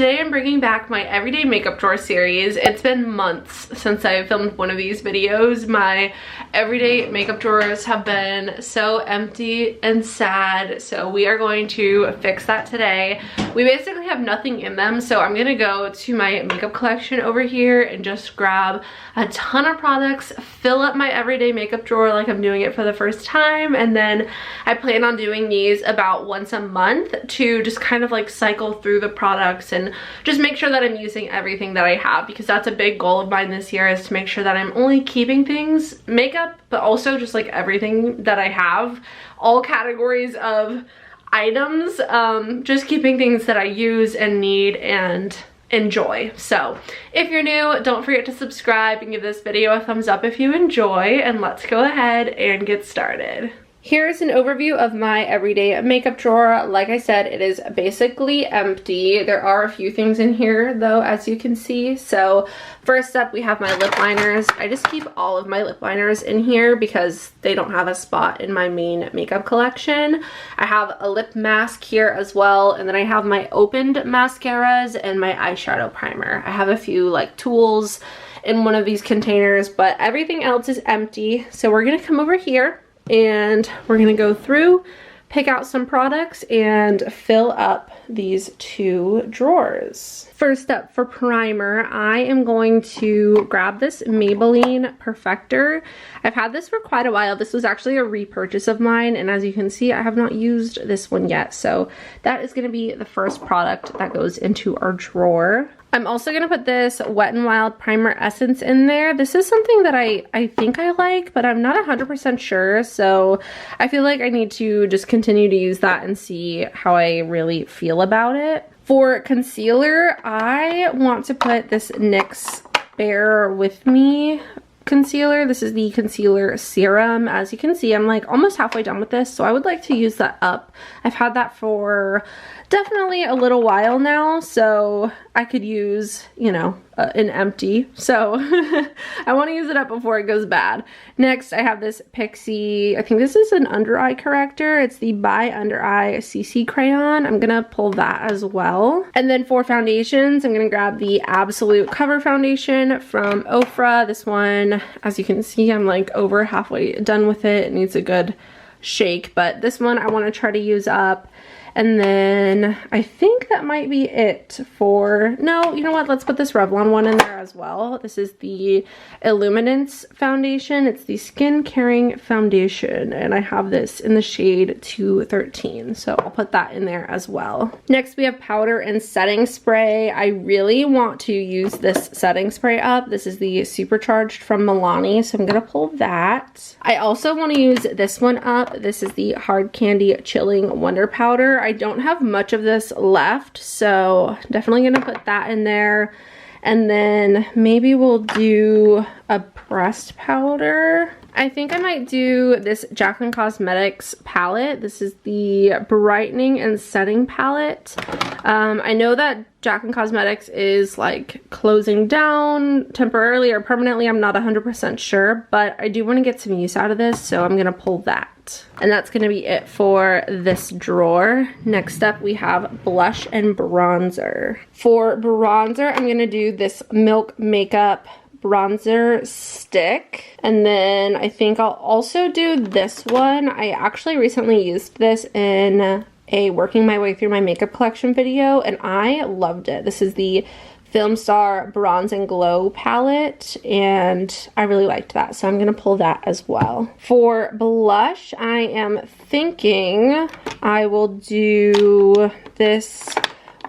Today I'm bringing back my everyday makeup drawer series. It's been months since I filmed one of these videos. My everyday makeup drawers have been so empty and sad, so we are going to fix that today. We basically have nothing in them, so I'm gonna go to my makeup collection over here and just grab a ton of products, fill up my everyday makeup drawer like I'm doing it for the first time, and then I plan on doing these about once a month to just kind of like cycle through the products and just make sure that I'm using everything that I have, because that's a big goal of mine this year, is to make sure that I'm only keeping things makeup, but also just like everything that I have, all categories of items, just keeping things that I use and need and enjoy. So if you're new, don't forget to subscribe and give this video a thumbs up if you enjoy, and let's go ahead and get started. Here's an overview of my everyday makeup drawer. Like I said, it is basically empty. There are a few things in here though, as you can see. So first up, we have my lip liners. I just keep all of my lip liners in here because they don't have a spot in my main makeup collection. I have a lip mask here as well, and then I have my opened mascaras and my eyeshadow primer. I have a few like tools in one of these containers, but everything else is empty. So we're gonna come over here and we're gonna go through, pick out some products, and fill up these two drawers. First up, for primer, I am going to grab this Maybelline Perfector. I've had this for quite a while. This was actually a repurchase of mine, and as you can see, I have not used this one yet. So that is gonna be the first product that goes into our drawer. I'm also gonna put this Wet n Wild Primer Essence in there. This is something that I think I like, but I'm not 100% sure, so I feel like I need to just continue to use that and see how I really feel about it. For concealer, I want to put this NYX Bear With Me concealer. This is the concealer serum. As you can see, I'm like almost halfway done with this, so I would like to use that up. I've had that for definitely a little while now, so I could use, you know, an empty, so I want to use it up before it goes bad. Next, I have this Pixie, I think this is an under eye corrector. It's the By Under Eye CC crayon. I'm gonna pull that as well. And then for foundations, I'm gonna grab the Absolute Cover Foundation from Ofra. This one, as you can see, I'm like over halfway done with it. It needs a good shake, but this one I want to try to use up. And then I think that might be it for, no, you know what, let's put this Revlon one in there as well. This is the Illuminance foundation. It's the Skin Caring Foundation, and I have this in the shade 213, so I'll put that in there as well. Next, we have powder and setting spray. I really want to use this setting spray up. This is the Supercharged from Milani, so I'm gonna pull that. I also want to use this one up. This is the Hard Candy Chilling Wonder Powder. I don't have much of this left, so definitely gonna put that in there. And then maybe we'll do a pressed powder. I think I might do this Jaclyn Cosmetics palette. This is the Brightening and Setting palette. I know that Jaclyn Cosmetics is like closing down temporarily or permanently. I'm not 100% sure, but I do want to get some use out of this, so I'm gonna pull that. And that's gonna be it for this drawer. Next up, we have blush and bronzer. For bronzer, I'm gonna do this Milk Makeup bronzer stick, and then I think I'll also do this one. I actually recently used this in a working my way through my makeup collection video, and I loved it. This is the Film Star Bronze and Glow palette, and I really liked that, so I'm gonna pull that as well. For blush, I am thinking I will do this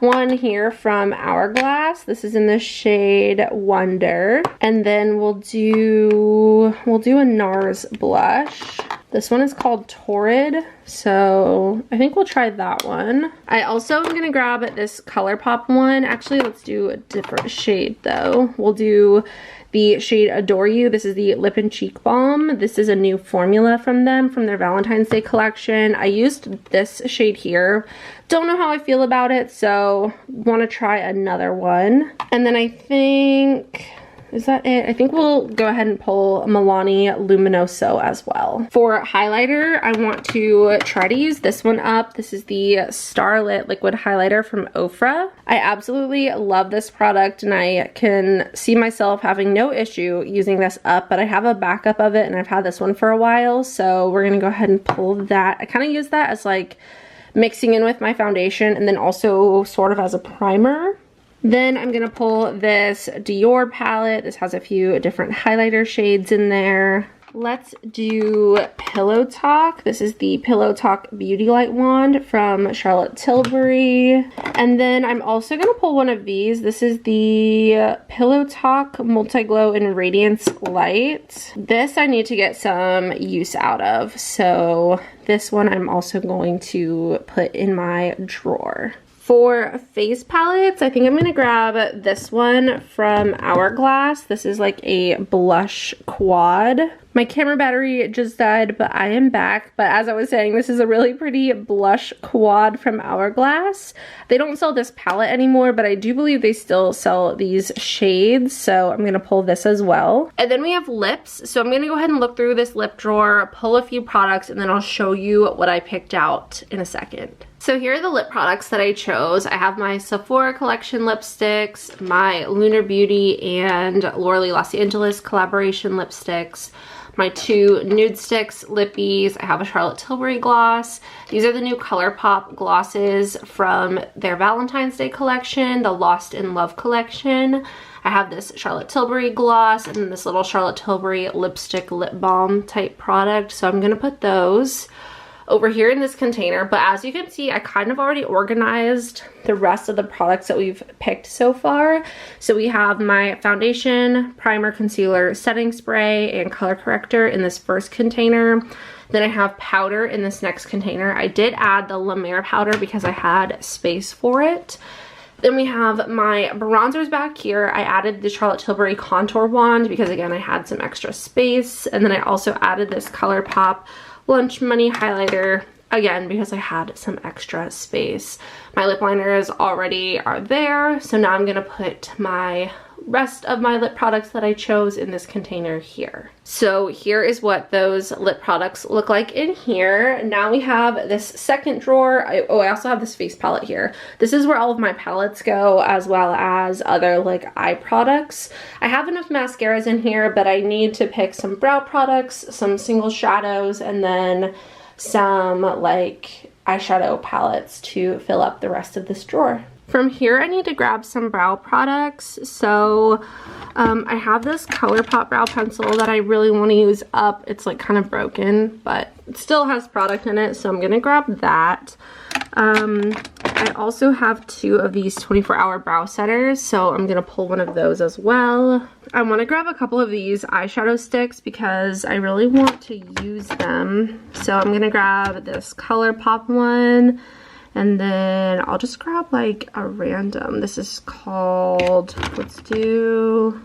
one here from Hourglass. This is in the shade Wonder, and then we'll do a NARS blush. This one is called Torrid, so I think we'll try that one. I also am gonna grab this ColourPop one. Actually, let's do a different shade though. We'll do the shade Adore You. This is the Lip and Cheek Balm. This is a new formula from them, from their Valentine's Day collection. I used this shade here. Don't know how I feel about it, so want to try another one. And then I think is that it? I think we'll go ahead and pull Milani Luminoso as well. For highlighter, I want to try to use this one up. This is the Starlit Liquid Highlighter from Ofra. I absolutely love this product and I can see myself having no issue using this up, but I have a backup of it and I've had this one for a while, so we're gonna go ahead and pull that. I kind of use that as like mixing in with my foundation and then also sort of as a primer. Then I'm gonna pull this Dior palette. This has a few different highlighter shades in there. Let's do Pillow Talk. This is the Pillow Talk Beauty Light Wand from Charlotte Tilbury. And then I'm also gonna pull one of these. This is the Pillow Talk Multi-Glow and Radiance Light. This I need to get some use out of. So this one I'm also going to put in my drawer. For face palettes, I think I'm gonna grab this one from Hourglass. This is like a blush quad. My camera battery just died, but I am back. But as I was saying, this is a really pretty blush quad from Hourglass. They don't sell this palette anymore, but I do believe they still sell these shades. So I'm gonna pull this as well. And then we have lips. So I'm gonna go ahead and look through this lip drawer, pull a few products, and then I'll show you what I picked out in a second. So here are the lip products that I chose. I have my Sephora collection lipsticks, my Lunar Beauty and Laura Lee Los Angeles collaboration lipsticks, my two nude sticks lippies. I have a Charlotte Tilbury gloss. These are the new ColourPop glosses from their Valentine's Day collection, the Lost in Love collection. I have this Charlotte Tilbury gloss and then this little Charlotte Tilbury lipstick lip balm type product. So I'm gonna put those over here in this container, but as you can see, I kind of already organized the rest of the products that we've picked so far. So we have my foundation, primer, concealer, setting spray, and color corrector in this first container. Then I have powder in this next container. I did add the La Mer powder because I had space for it. Then we have my bronzers back here. I added the Charlotte Tilbury contour wand because again, I had some extra space. And then I also added this ColourPop Lunch Money highlighter, again, because I had some extra space. My lip liners already are there, so now I'm gonna put my rest of my lip products that I chose in this container here. So here is what those lip products look like in here. Now we have this second drawer. I also have this face palette here. This is where all of my palettes go, as well as other like eye products. I have enough mascaras in here, but I need to pick some brow products, some single shadows, and then some like eyeshadow palettes to fill up the rest of this drawer. From here, I need to grab some brow products. So I have this ColourPop brow pencil that I really want to use up. It's like kind of broken, but it still has product in it, so I'm gonna grab that. I also have two of these 24-hour brow setters, so I'm gonna pull one of those as well. I want to grab a couple of these eyeshadow sticks because I really want to use them. So I'm gonna grab this ColourPop one. And then I'll just grab like a random. This is called, let's do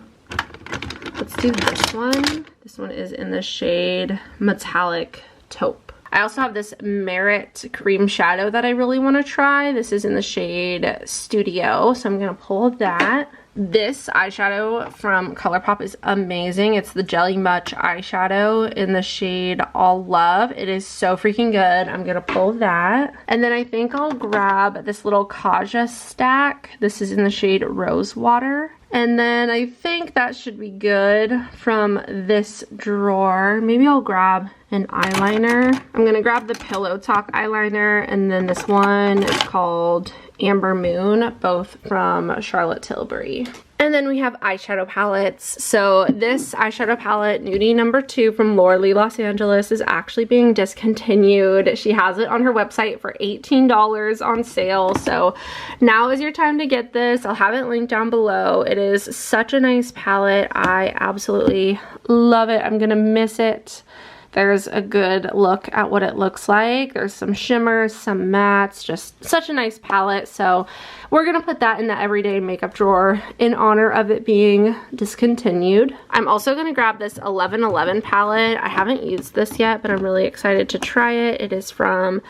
this one. This one is in the shade Metallic Taupe. I also have this Merit cream shadow that I really want to try. This is in the shade Studio, so I'm gonna pull that. This eyeshadow from ColourPop is amazing. It's the Jelly Much eyeshadow in the shade All Love. It is so freaking good. I'm gonna pull that. And then I think I'll grab this little Kaja stack. This is in the shade Rose Water. And then I think that should be good from this drawer. Maybe I'll grab an eyeliner. I'm gonna grab the Pillow Talk eyeliner, and then this one is called Amber Moon, both from Charlotte Tilbury. And then we have eyeshadow palettes. So this eyeshadow palette, Nudie number 2 from Laura Lee Los Angeles, is actually being discontinued. She has it on her website for $18 on sale. So now is your time to get this. I'll have it linked down below. It is such a nice palette. I absolutely love it. I'm gonna miss it. There's a good look at what it looks like. There's some shimmers, some mattes, just such a nice palette. So we're gonna put that in the everyday makeup drawer in honor of it being discontinued. I'm also gonna grab this 1111 palette. I haven't used this yet, but I'm really excited to try it. It is from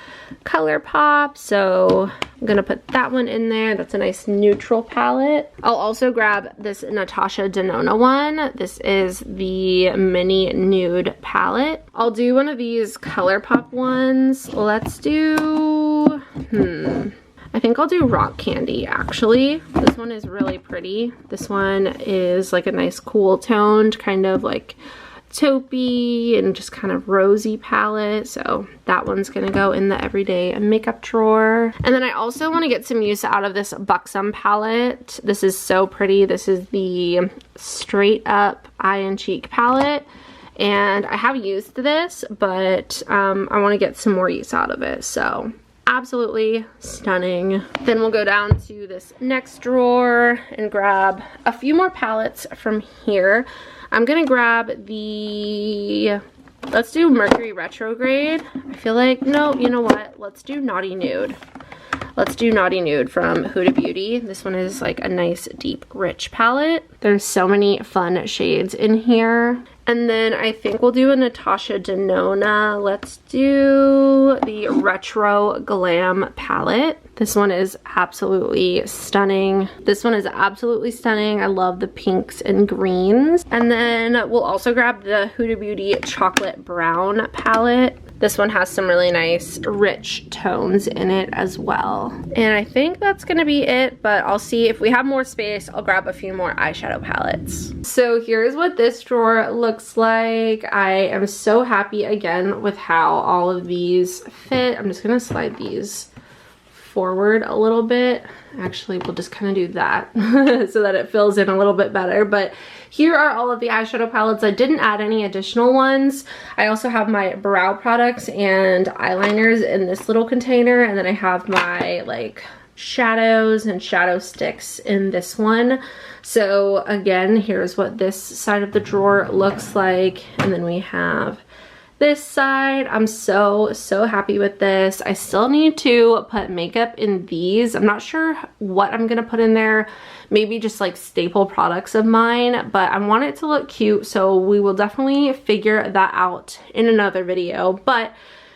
ColourPop, so I'm gonna put that one in there. That's a nice neutral palette. I'll also grab this Natasha Denona one. This is the mini nude palette. I'll do one of these ColourPop ones. Let's do, I think I'll do Rock Candy actually. This one is really pretty. This one is like a nice cool toned, kind of like taupey and just kind of rosy palette, so that one's gonna go in the everyday makeup drawer. And then I also want to get some use out of this Buxom palette. This is so pretty. This is the Straight Up Eye and Cheek palette, and I have used this, but I want to get some more use out of it, so absolutely stunning. Then we'll go down to this next drawer and grab a few more palettes from here. I'm gonna grab the, let's do Mercury Retrograde. I feel like, no, you know what? Let's do Naughty Nude. Let's do Naughty Nude from Huda Beauty. This one is like a nice, deep, rich palette. There's so many fun shades in here. And then I think we'll do a Natasha Denona. Let's do the Retro Glam palette. This one is absolutely stunning. This one is absolutely stunning. I love the pinks and greens. And then we'll also grab the Huda Beauty Chocolate Brown palette. This one has some really nice rich tones in it as well. And I think that's gonna be it, but I'll see if we have more space. I'll grab a few more eyeshadow palettes. So here's what this drawer looks like. I am so happy again with how all of these fit. I'm just gonna slide these forward a little bit. Actually, we'll just kind of do that so that it fills in a little bit better. But here are all of the eyeshadow palettes. I didn't add any additional ones. I also have my brow products and eyeliners in this little container, and then I have my like shadows and shadow sticks in this one. So again, here's what this side of the drawer looks like, and then we have this side. I'm so happy with this. I still need to put makeup in these. I'm not sure what I'm gonna put in there. Maybe just like staple products of mine, but I want it to look cute, so we will definitely figure that out in another video. But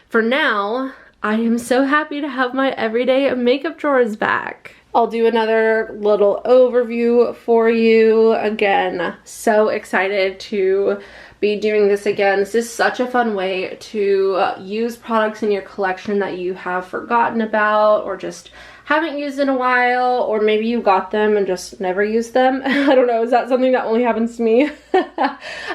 for now, I am so happy to have my everyday makeup drawers back. I'll do another little overview for you. Again, so excited to be doing this again. This is such a fun way to use products in your collection that you have forgotten about or just haven't used in a while, or maybe you got them and just never used them. I don't know, is that something that only happens to me?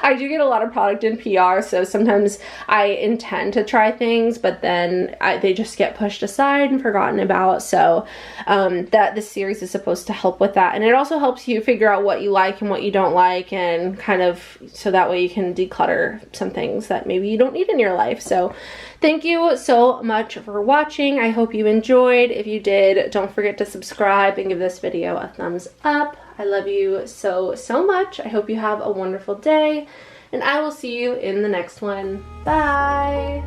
I do get a lot of product in PR, so sometimes I intend to try things, but then they just get pushed aside and forgotten about. So this series is supposed to help with that, and it also helps you figure out what you like and what you don't like, and kind of so that way you can declutter some things that maybe you don't need in your life. So thank you so much for watching. I hope you enjoyed. If you did, don't forget to subscribe and give this video a thumbs up. I love you so much. I hope you have a wonderful day, and I will see you in the next one. Bye!